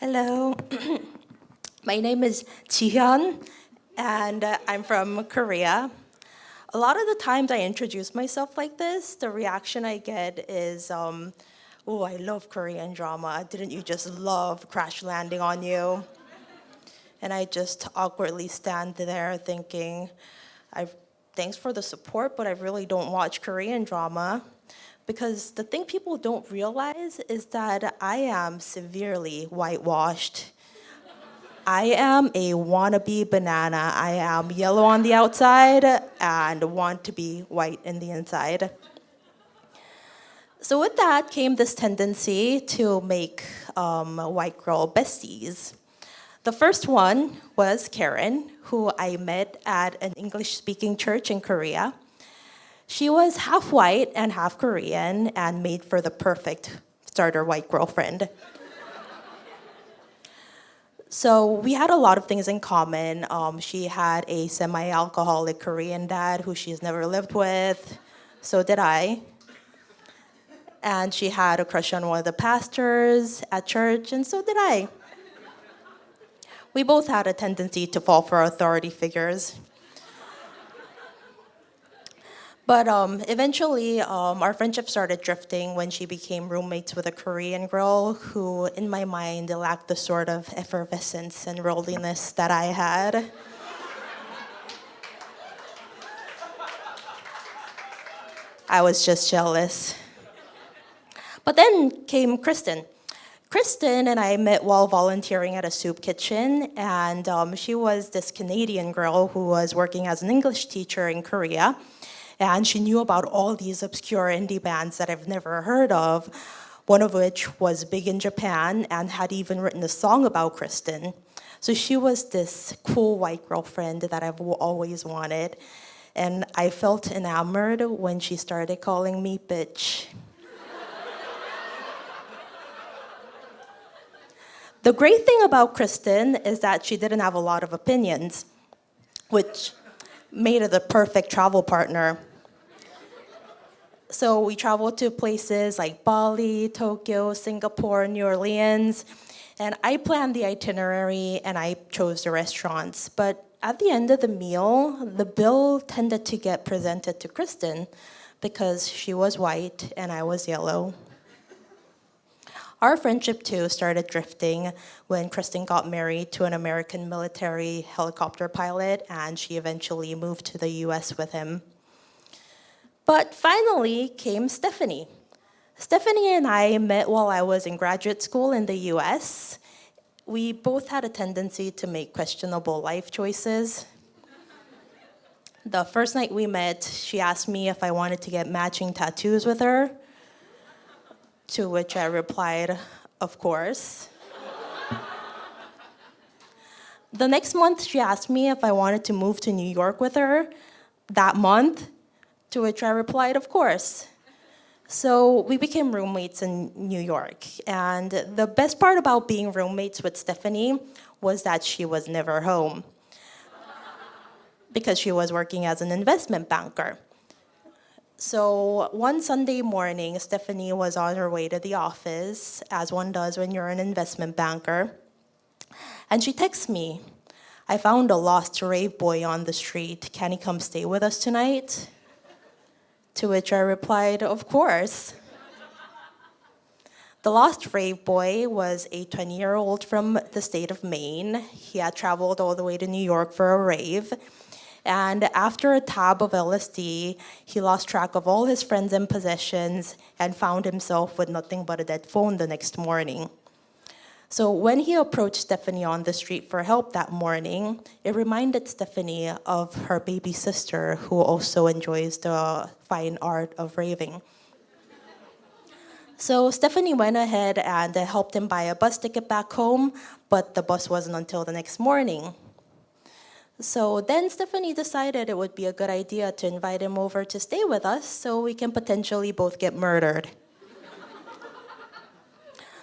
Hello, my name is Jihyun, and I'm from Korea. A lot of the times I introduce myself like this, the reaction I get is, "Oh, I love Korean drama. Didn't you just love Crash Landing on You?" And I just awkwardly stand there thinking, I thanks for the support, but I really don't watch Korean drama. Because the thing people don't realize is that I am severely whitewashed. I am a wannabe banana. I am yellow on the outside and want to be white in the inside. So with that came this tendency to make white girl besties. The first one was Karen, who I met at an English-speaking church in Korea. She was half white and half Korean and made for the perfect starter white girlfriend. So we had a lot of things in common. She had a semi-alcoholic Korean dad who she's never lived with. So did I. And she had a crush on one of the pastors at church, and so did I. We both had a tendency to fall for authority figures. But eventually, our friendship started drifting when she became roommates with a Korean girl who, in my mind, lacked the sort of effervescence and worldliness that I had. I was just jealous. But then came Kristen. Kristen and I met while volunteering at a soup kitchen, and she was this Canadian girl who was working as an English teacher in Korea. And she knew about all these obscure indie bands that I've never heard of, one of which was big in Japan and had even written a song about Kristen. So she was this cool white girlfriend that I've always wanted. And I felt enamored when she started calling me bitch. The great thing about Kristen is that she didn't have a lot of opinions, which made her the perfect travel partner. So we traveled to places like Bali, Tokyo, Singapore, New Orleans, and I planned the itinerary and I chose the restaurants. But at the end of the meal, the bill tended to get presented to Kristen because she was white and I was yellow. Our friendship too started drifting when Kristen got married to an American military helicopter pilot and she eventually moved to the US with him. But finally came Stephanie. Stephanie and I met while I was in graduate school in the US. We both had a tendency to make questionable life choices. The first night we met, she asked me if I wanted to get matching tattoos with her, to which I replied, of course. The next month, she asked me if I wanted to move to New York with her that month, to which I replied, of course. So we became roommates in New York. And the best part about being roommates with Stephanie was that she was never home because she was working as an investment banker. So one Sunday morning, Stephanie was on her way to the office, as one does when you're an investment banker. And she texts me, I found a lost rave boy on the street. Can he come stay with us tonight? To which I replied, of course. The lost rave boy was a 20-year-old from the state of Maine. He had traveled all the way to New York for a rave. And after a tab of LSD, he lost track of all his friends and possessions and found himself with nothing but a dead phone the next morning. So when he approached Stephanie on the street for help that morning, it reminded Stephanie of her baby sister who also enjoys the fine art of raving. So Stephanie went ahead and helped him buy a bus ticket back home, but the bus wasn't until the next morning. So then Stephanie decided it would be a good idea to invite him over to stay with us so we can potentially both get murdered.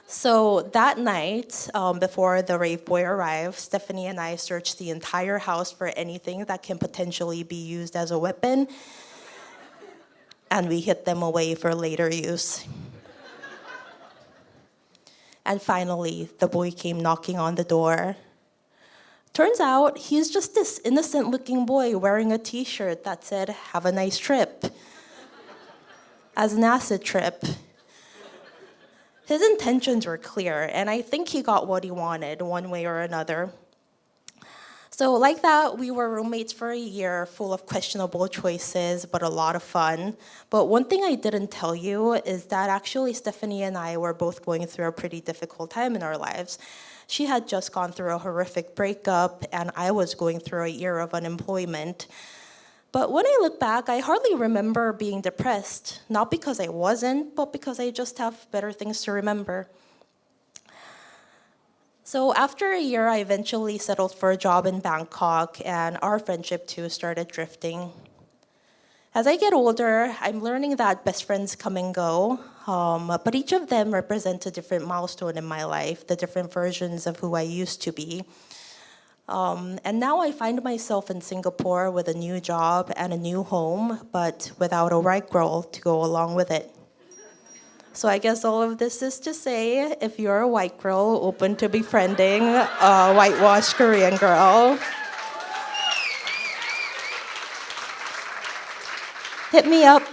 So that night, before the rave boy arrived, Stephanie and I searched the entire house for anything that can potentially be used as a weapon, and we hid them away for later use. And finally, the boy came knocking on the door. Turns out he's just this innocent-looking boy wearing a t-shirt that said, "Have a nice trip," as an acid trip. His intentions were clear, and I think he got what he wanted one way or another. So like that, we were roommates for a year, full of questionable choices, but a lot of fun. But one thing I didn't tell you is that actually Stephanie and I were both going through a pretty difficult time in our lives. She had just gone through a horrific breakup, and I was going through a year of unemployment. But when I look back, I hardly remember being depressed, not because I wasn't, but because I just have better things to remember. So after a year, I eventually settled for a job in Bangkok, and our friendship too started drifting. As I get older, I'm learning that best friends come and go, but each of them represents a different milestone in my life, the different versions of who I used to be. And now I find myself in Singapore with a new job and a new home, but without a white girl to go along with it. So I guess all of this is to say, if you're a white girl open to befriending a whitewashed Korean girl, hit me up.